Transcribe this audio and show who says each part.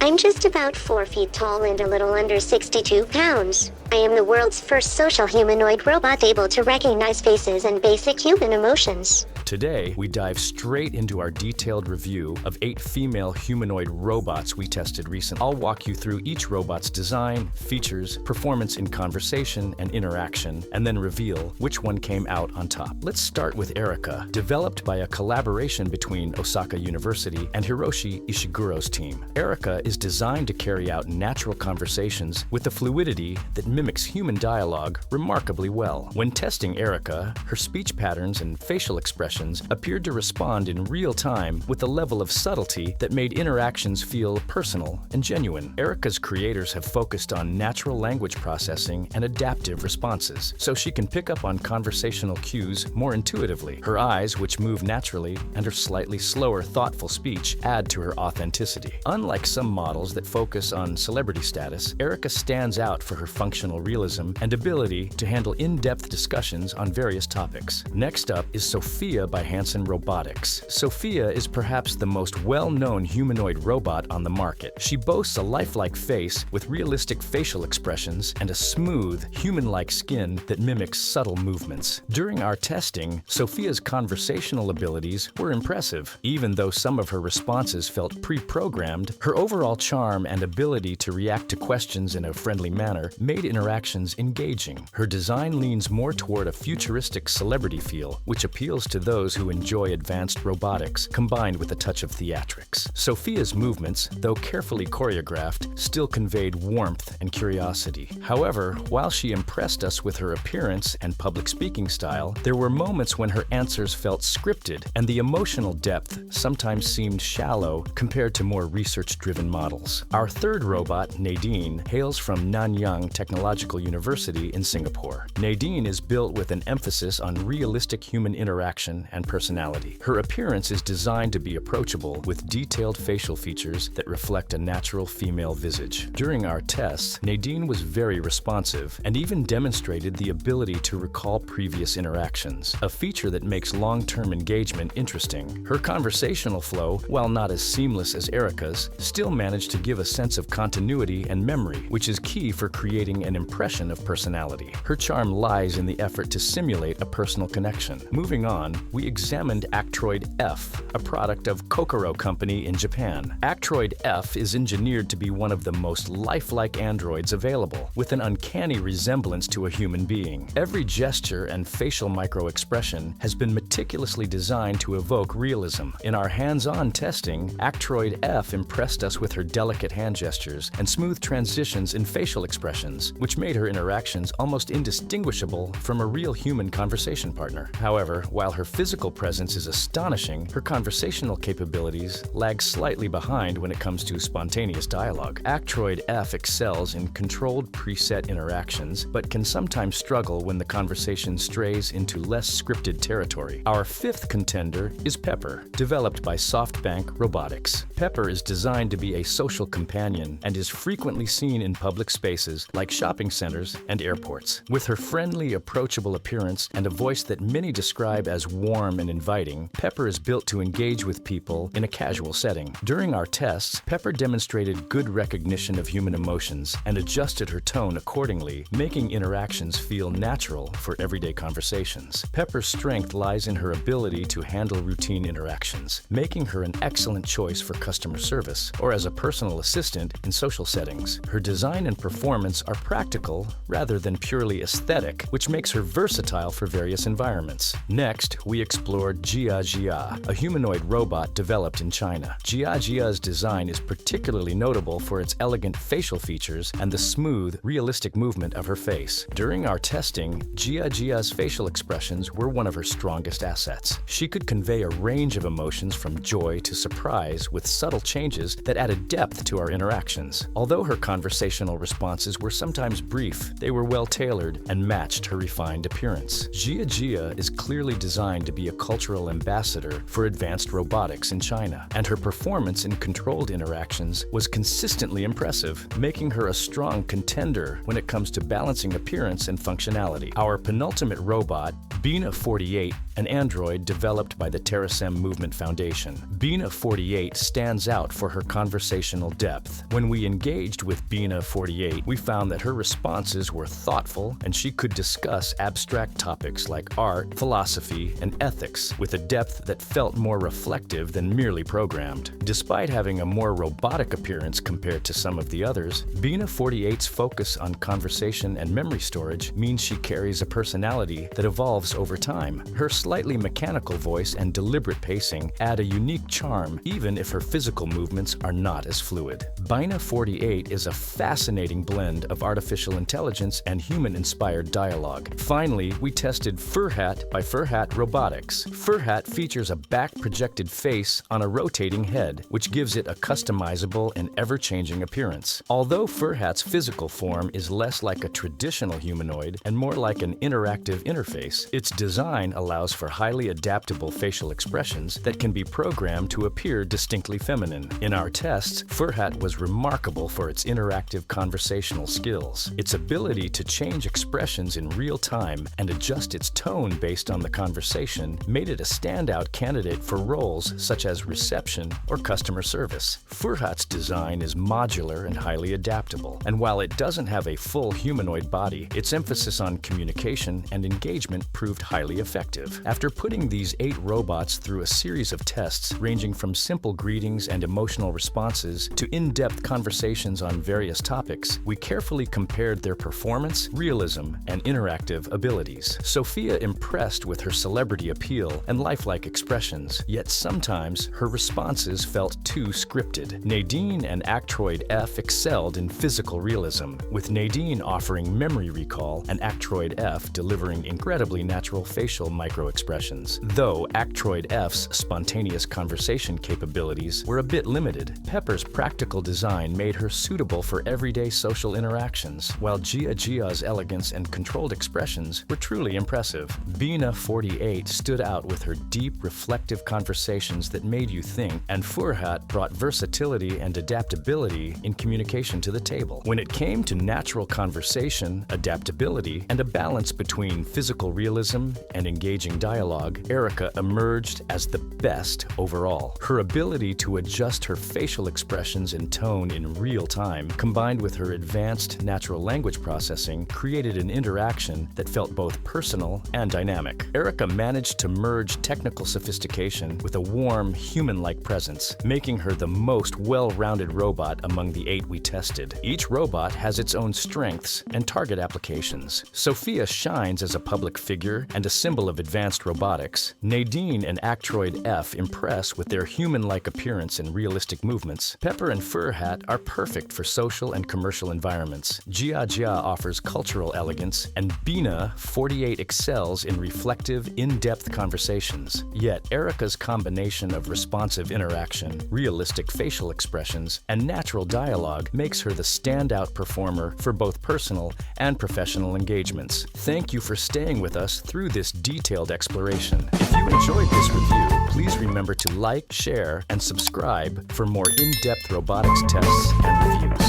Speaker 1: I'm just about 4 feet tall and a little under 62 pounds. I am the world's first social humanoid robot able to recognize faces and basic human emotions.
Speaker 2: Today, we dive straight into our detailed review of 8 female humanoid robots we tested recently. I'll walk you through each robot's design, features, performance in conversation and interaction, and then reveal which one came out on top. Let's start with Erica, developed by a collaboration between Osaka University and Hiroshi Ishiguro's team. Erica is designed to carry out natural conversations with the fluidity that mimics human dialogue remarkably well. When testing Erica, her speech patterns and facial expressions appeared to respond in real time with a level of subtlety that made interactions feel personal and genuine. Erica's creators have focused on natural language processing and adaptive responses, so she can pick up on conversational cues more intuitively. Her eyes, which move naturally, and her slightly slower, thoughtful speech add to her authenticity. Unlike some models that focus on celebrity status, Erica stands out for her functional realism and ability to handle in-depth discussions on various topics. Next up is Sophia by Hanson Robotics. Sophia is perhaps the most well-known humanoid robot on the market. She boasts a lifelike face with realistic facial expressions and a smooth, human-like skin that mimics subtle movements. During our testing, Sophia's conversational abilities were impressive. Even though some of her responses felt pre-programmed, her overall charm and ability to react to questions in a friendly manner made interactions engaging. Her design leans more toward a futuristic celebrity feel, which appeals to those who enjoy advanced robotics combined with a touch of theatrics. Sophia's movements, though carefully choreographed, still conveyed warmth and curiosity. However, while she impressed us with her appearance and public speaking style, there were moments when her answers felt scripted and the emotional depth sometimes seemed shallow compared to more research-driven models. Our third robot, Nadine, hails from Nanyang Technological University in Singapore. Nadine is built with an emphasis on realistic human interaction and personality. Her appearance is designed to be approachable with detailed facial features that reflect a natural female visage. During our tests, Nadine was very responsive and even demonstrated the ability to recall previous interactions, a feature that makes long-term engagement interesting. Her conversational flow, while not as seamless as Erica's, still managed to give a sense of continuity and memory, which is key for creating an impression of personality. Her charm lies in the effort to simulate a personal connection. Moving on, we examined Actroid F, a product of Kokoro Company in Japan. Actroid F is engineered to be one of the most lifelike androids available, with an uncanny resemblance to a human being. Every gesture and facial micro-expression has been meticulously designed to evoke realism. In our hands-on testing, Actroid F impressed us with her delicate hand gestures and smooth transitions in facial expressions, which made her interactions almost indistinguishable from a real human conversation partner. However, while her physical presence is astonishing, her conversational capabilities lag slightly behind when it comes to spontaneous dialogue. Actroid F excels in controlled preset interactions, but can sometimes struggle when the conversation strays into less scripted territory. Our fifth contender is Pepper, developed by SoftBank Robotics. Pepper is designed to be a social companion and is frequently seen in public spaces like shopping centers and airports. With her friendly, approachable appearance and a voice that many describe as warm and inviting, Pepper is built to engage with people in a casual setting. During our tests, Pepper demonstrated good recognition of human emotions and adjusted her tone accordingly, making interactions feel natural for everyday conversations. Pepper's strength lies in her ability to handle routine interactions, making her an excellent choice for customer service or as a personal assistant in social settings. Her design and performance are practical rather than purely aesthetic, which makes her versatile for various environments. Next, we explored Jia Jia, a humanoid robot developed in China. Jia Jia's design is particularly notable for its elegant facial features and the smooth, realistic movement of her face. During our testing, Jia Jia's facial expressions were one of her strongest assets. She could convey a range of emotions from joy to surprise with subtle changes that added depth to our interactions. Although her conversational responses were sometimes brief, they were well-tailored and matched her refined appearance. Jia Jia is clearly designed to be a cultural ambassador for advanced robotics in China, and her performance in controlled interactions was consistently impressive, making her a strong contender when it comes to balancing appearance and functionality. Our penultimate robot, Bina 48, an android developed by the Terasem Movement Foundation. Bina 48 stands out for her conversational depth. When we engaged with Bina 48, we found that her responses were thoughtful and she could discuss abstract topics like art, philosophy, and ethics with a depth that felt more reflective than merely programmed. Despite having a more robotic appearance compared to some of the others, Bina 48's focus on conversation and memory storage means she carries a personality that evolves over time. Her slightly mechanical voice and deliberate pacing add a unique charm, even if her physical movements are not as fluid. Bina 48 is a fascinating blend of artificial intelligence and human-inspired dialogue. Finally, we tested Furhat by Furhat Robotics. Furhat features a back-projected face on a rotating head, which gives it a customizable and ever-changing appearance. Although Furhat's physical form is less like a traditional humanoid and more like an interactive interface, its design allows for highly adaptable facial expressions that can be programmed to appear distinctly feminine. In our tests, Furhat was remarkable for its interactive conversational skills. Its ability to change expressions in real time and adjust its tone based on the conversation made it a standout candidate for roles such as reception or customer service. Furhat's design is modular and highly adaptable, and while it doesn't have a full humanoid body, its emphasis on communication and engagement proved highly effective. After putting these 8 robots through a series of tests ranging from simple greetings and emotional responses to in-depth conversations on various topics, we carefully compared their performance, realism, and interactive abilities. Sophia impressed with her celebrity appeal and lifelike expressions, yet sometimes her responses felt too scripted. Nadine and Actroid F excelled in physical realism, with Nadine offering memory recall and Actroid F delivering incredibly natural facial micro-expressions. Though Actroid F's spontaneous conversation capabilities were a bit limited, Pepper's practical design made her suitable for everyday social interactions, while Gia's elegance and controlled expressions were truly impressive. Bina 48 stood out with her deep, reflective conversations that made you think, and Furhat brought versatility and adaptability in communication to the table. When it came to natural conversation, adaptability, and a balance between physical realism and engaging dialogue, Erica emerged as the best overall. Her ability to adjust her facial expressions and tone in real time, combined with her advanced natural language processing, created an interaction that felt both personal and dynamic. Erica managed to merge technical sophistication with a warm, human-like presence, making her the most well-rounded robot among the 8 we tested. Each robot has its own strengths and target applications. Sophia shines as a public figure and a symbol of advanced robotics. Nadine and Actroid F impress with their human-like appearance and realistic movements. Pepper and Furhat are perfect for social and commercial environments. Gia offers cultural elegance, and Bina 48 excels in reflective, in-depth conversations. Yet Erica's combination of responsive interaction, realistic facial expressions, and natural dialogue makes her the standout performer for both personal and professional engagements. Thank you for staying with us through this detailed exploration. If you enjoyed this review, please remember to like, share, and subscribe for more in-depth robotics tests and reviews.